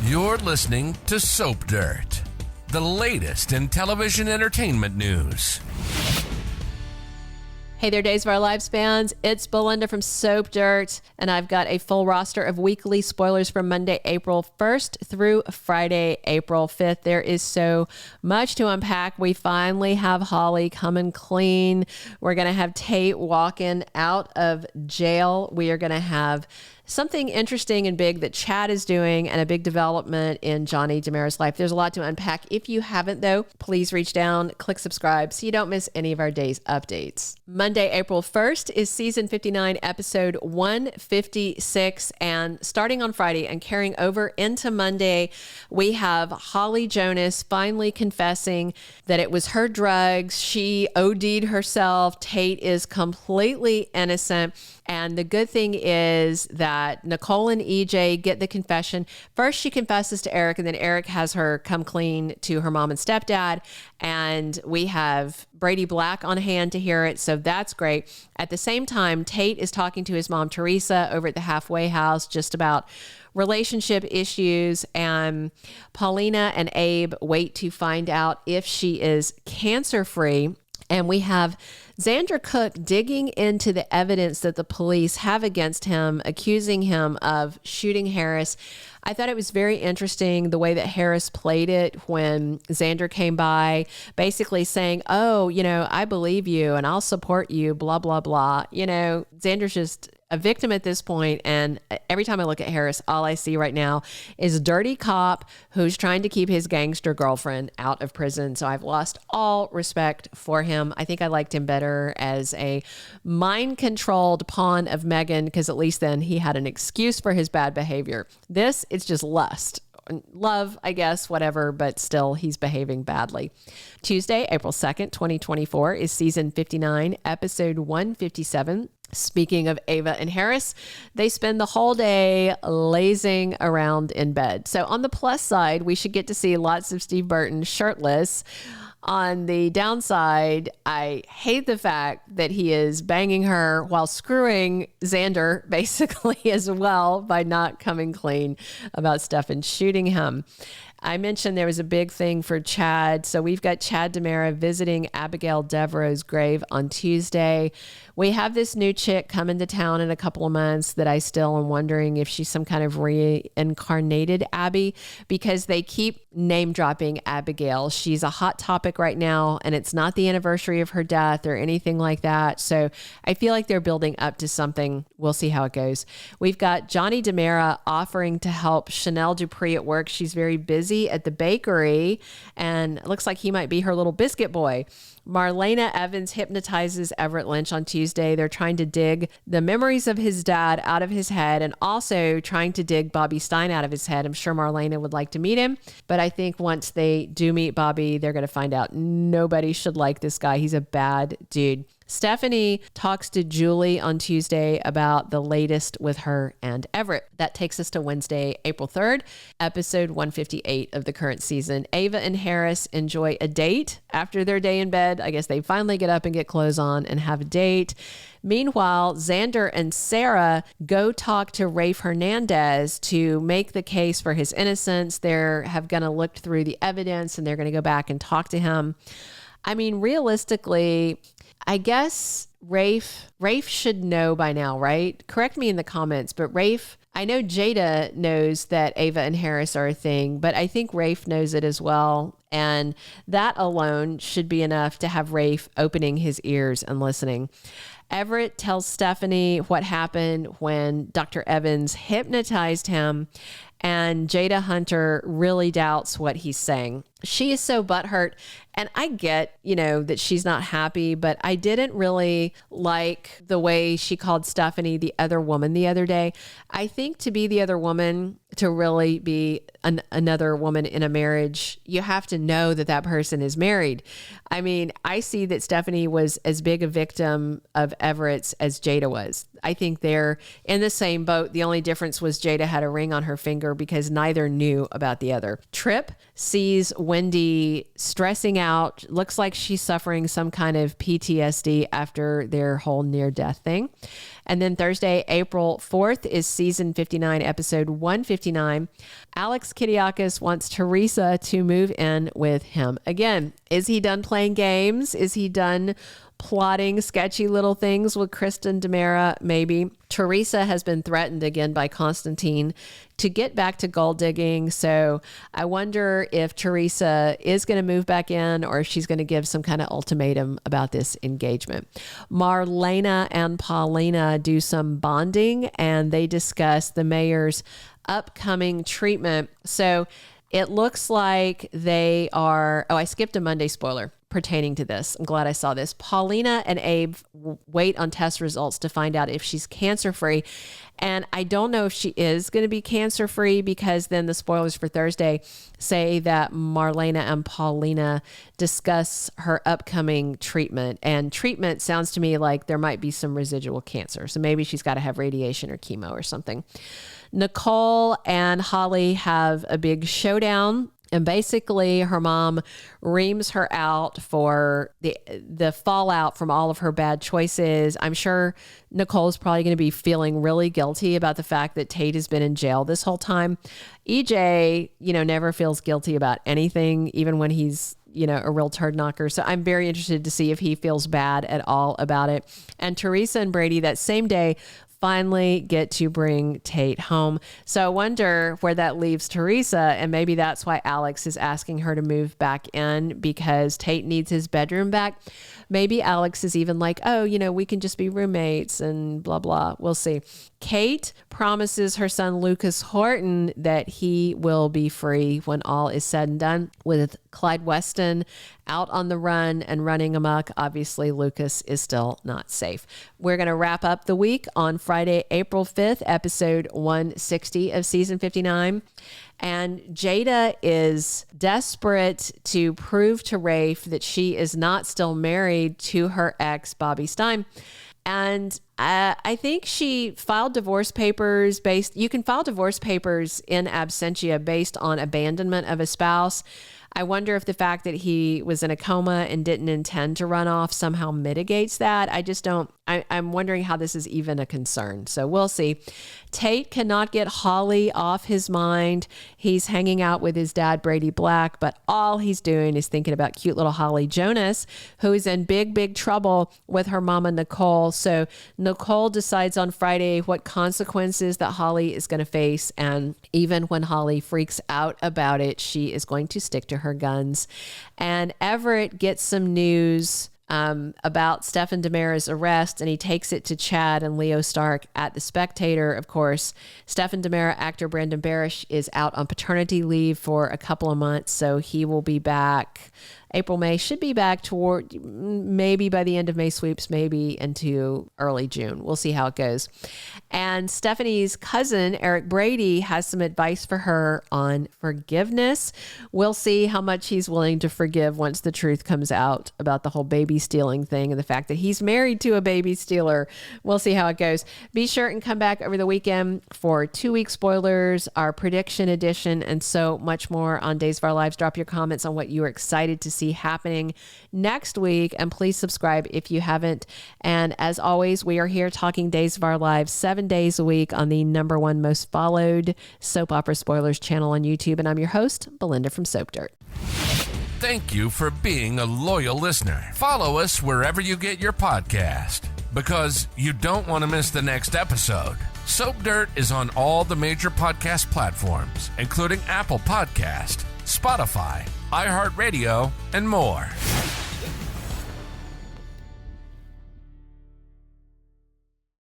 You're listening to Soap Dirt, the latest in television entertainment news. Hey there, Days of Our Lives fans. It's Belinda from Soap Dirt, and I've got a full roster of weekly spoilers from Monday, April 1st through Friday, April 5th. There is so much to unpack. We finally have Holly coming clean. We're going to have Tate walking out of jail. We are going to have something interesting and big that Chad is doing, and a big development in Johnny DiMera's life. There's a lot to unpack. If you haven't, though, please reach down, click subscribe so you don't miss any of our day's updates. Monday, April 1st is season 59, episode 156. And starting on Friday and carrying over into Monday, we have Holly Jonas finally confessing that it was her drugs. She OD'd herself. Tate is completely innocent. And the good thing is that Nicole and EJ get the confession. First, she confesses to Eric, and then Eric has her come clean to her mom and stepdad. And we have Brady Black on hand to hear it. So that's great. At the same time, Tate is talking to his mom, Teresa, over at the halfway house, just about relationship issues. And Paulina and Abe wait to find out if she is cancer-free. And we have Xander Cook digging into the evidence that the police have against him, accusing him of shooting Harris. I thought it was very interesting the way that Harris played it when Xander came by, basically saying, oh, I believe you and I'll support you, blah, blah, blah. Xander's just a victim at this point, and every time I look at Harris, all I see right now is a dirty cop who's trying to keep his gangster girlfriend out of prison. So I've lost all respect for him. I think I liked him better as a mind-controlled pawn of Megan, because at least then he had an excuse for his bad behavior. This, it's just lust. Love, I guess, whatever, but still he's behaving badly. Tuesday, April 2nd, 2024 is season 59, episode 157. Speaking of Ava and Harris, they spend the whole day lazing around in bed. So on the plus side, we should get to see lots of Steve Burton shirtless. On the downside, I hate the fact that he is banging her while screwing Xander basically as well by not coming clean about Stefan shooting him. I mentioned there was a big thing for Chad. So we've got Chad DiMera visiting Abigail Deveraux' grave on Tuesday. We have this new chick coming to town in a couple of months that I still am wondering if she's some kind of reincarnated Abby, because they keep name dropping Abigail. She's a hot topic right now, and it's not the anniversary of her death or anything like that. So I feel like they're building up to something. We'll see how it goes. We've got Johnny DiMera offering to help Chanel Dupree at work. She's very busy at the bakery, and it looks like he might be her little biscuit boy. Marlena Evans hypnotizes Everett Lynch on Tuesday. They're trying to dig the memories of his dad out of his head, and also trying to dig Bobby Stein out of his head. I'm sure Marlena would like to meet him, but I think once they do meet Bobby, they're going to find out nobody should like this guy. He's a bad dude. Stephanie talks to Julie on Tuesday about the latest with her and Everett. That takes us to Wednesday, April 3rd, episode 158 of the current season. Ava and Harris enjoy a date after their day in bed. I guess they finally get up and get clothes on and have a date. Meanwhile, Xander and Sarah go talk to Rafe Hernandez to make the case for his innocence. They're going to look through the evidence, and they're going to go back and talk to him. I mean, realistically, I guess Rafe should know by now, right? Correct me in the comments, but Rafe, I know Jada knows that Ava and Harris are a thing, but I think Rafe knows it as well. And that alone should be enough to have Rafe opening his ears and listening. Everett tells Stephanie what happened when Dr. Evans hypnotized him, and Jada Hunter really doubts what he's saying. She is so butthurt, and I get, that she's not happy, but I didn't really like the way she called Stephanie the other woman the other day. I think to be the other woman, to really be another woman in a marriage, you have to know that that person is married. I mean, I see that Stephanie was as big a victim of Everett's as Jada was. I think they're in the same boat. The only difference was Jada had a ring on her finger because neither knew about the other. Tripp sees Wendy stressing out. Looks like she's suffering some kind of PTSD after their whole near-death thing. And then Thursday, April 4th is season 59, episode 158. 59. Alex Kidiakis wants Teresa to move in with him. Again, is he done playing games? Is he done plotting sketchy little things with Kristen DiMera? Maybe. Teresa has been threatened again by Constantine to get back to gold digging. So I wonder if Teresa is going to move back in or if she's going to give some kind of ultimatum about this engagement. Marlena and Paulina do some bonding and they discuss the mayor's upcoming treatment. So it looks like they are, I skipped a Monday spoiler pertaining to this. I'm glad I saw this. Paulina and Abe wait on test results to find out if she's cancer-free. And I don't know if she is going to be cancer-free because then the spoilers for Thursday say that Marlena and Paulina discuss her upcoming treatment. And treatment sounds to me like there might be some residual cancer. So maybe she's got to have radiation or chemo or something. Nicole and Holly have a big showdown. And basically, her mom reams her out for the fallout from all of her bad choices. I'm sure Nicole's probably going to be feeling really guilty about the fact that Tate has been in jail this whole time. EJ, never feels guilty about anything, even when he's, a real turd knocker. So I'm very interested to see if he feels bad at all about it. And Teresa and Brady that same day finally get to bring Tate home. So I wonder where that leaves Teresa, and maybe that's why Alex is asking her to move back in because Tate needs his bedroom back. Maybe Alex is even like, we can just be roommates and blah, blah. We'll see. Kate promises her son Lucas Horton that he will be free when all is said and done. With Clyde Weston out on the run and running amok, obviously Lucas is still not safe. We're going to wrap up the week on Friday, April 5th, episode 160 of season 59. And Jada is desperate to prove to Rafe that she is not still married to her ex, Bobby Stein. And I think she filed divorce papers you can file divorce papers in absentia based on abandonment of a spouse. I wonder if the fact that he was in a coma and didn't intend to run off somehow mitigates that. I'm wondering how this is even a concern. So we'll see. Tate cannot get Holly off his mind. He's hanging out with his dad, Brady Black, but all he's doing is thinking about cute little Holly Jonas, who is in big, big trouble with her mama, Nicole. So Nicole decides on Friday what consequences that Holly is going to face. And even when Holly freaks out about it, she is going to stick to her guns. And Everett gets some news about Stephen DiMera's arrest, and he takes it to Chad and Leo Stark at The Spectator. Of course, Stephen DiMera actor Brandon Berris is out on paternity leave for a couple of months, so he will be back April, May, should be back toward maybe by the end of May sweeps, maybe into early June. We'll see how it goes. And Stephanie's cousin, Eric Brady, has some advice for her on forgiveness. We'll see how much he's willing to forgive once the truth comes out about the whole baby stealing thing and the fact that he's married to a baby stealer. We'll see how it goes. Be sure and come back over the weekend for 2-week spoilers, our prediction edition, and so much more on Days of Our Lives. Drop your comments on what you are excited to see happening next week, and please subscribe if you haven't. And as always, we are here talking Days of Our Lives 7 days a week on the #1 most followed soap opera spoilers channel on YouTube. And I'm your host, Belinda from Soap Dirt. Thank you for being a loyal listener. Follow us wherever you get your podcast, because you don't want to miss the next episode. Soap Dirt is on all the major podcast platforms, including Apple Podcast, Spotify, iHeartRadio, and more.